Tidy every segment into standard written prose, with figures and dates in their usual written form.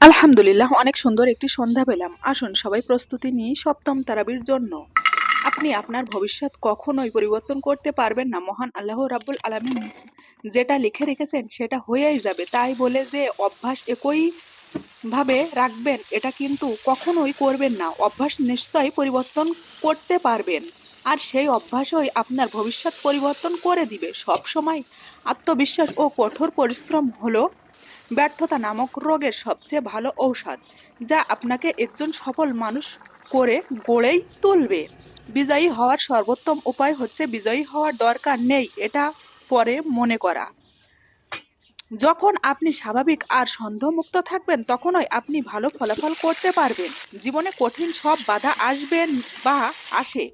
আলহামদুলিল্লাহ, অনেক সুন্দর একটি সন্ধ্যা পেলাম। আসুন সবাই প্রস্তুতি নিই সপ্তম তারাবির জন্য। আপনি আপনার ভবিষ্যৎ কখনোই পরিবর্তন করতে পারবেন না। মহান আল্লাহ রাব্বুল আলামিন যেটা লিখে রেখেছেন সেটা হয়েই যাবে। তাই বলে যে অভ্যাস একই ভাবে রাখবেন এটা কিন্তু কখনোই করবেন না। অভ্যাস নিশ্চয়ই পরিবর্তন করতে পারবেন, আর সেই অভ্যাসই আপনার ভবিষ্যৎ পরিবর্তন করে দিবে। সব সময় আত্মবিশ্বাস ও কঠোর পরিশ্রম হলো ব্যর্থতা নামক রোগের সবচেয়ে ভালো ঔষধ, যা আপনাকে একজন সফল মানুষ করে গড়েই তুলবে। বিজয়ী হওয়ার সর্বোত্তম উপায় হচ্ছে বিজয়ী হওয়ার দরকার নেই এটা পরে মনে করা। যখন আপনি স্বাভাবিক আর সন্দেহমুক্ত থাকবেন তখনই আপনি ভালো ফলাফল করতে পারবেন। জীবনে কঠিন সব বাধা আসবেন বা আসে,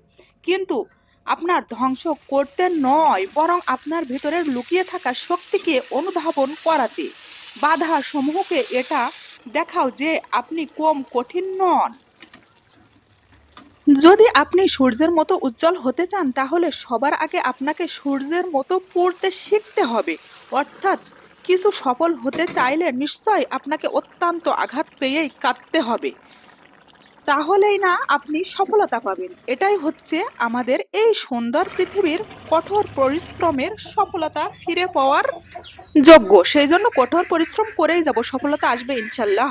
কিন্তু আপনার ধ্বংস করতে নয়, বরং আপনার ভিতরের লুকিয়ে থাকা শক্তিকে অনুধাবন করাতে। বাধা সমূহকে এটা দেখাও যে আপনি কম কঠিন নন। যদি আপনি সূর্যের মতো উজ্জ্বল হতে চান তাহলে সবার আগে আপনাকে সূর্যের মতো পড়তে শিখতে হবে। অর্থাৎ কিছু সফল হতে চাইলে নিশ্চয় আপনাকে অত্যন্ত আঘাত পেয়েই কাঁদতে হবে, তাহলেই না আপনি সফলতা পাবেন। এটাই হচ্ছে আমাদের এই সুন্দর পৃথিবীর কঠোর পরিশ্রমের সফলতা ফিরে পাওয়ার যোগ্য। সেই জন্য কঠোর পরিশ্রম করেই যাব, সফলতা আসবে ইনশাল্লাহ।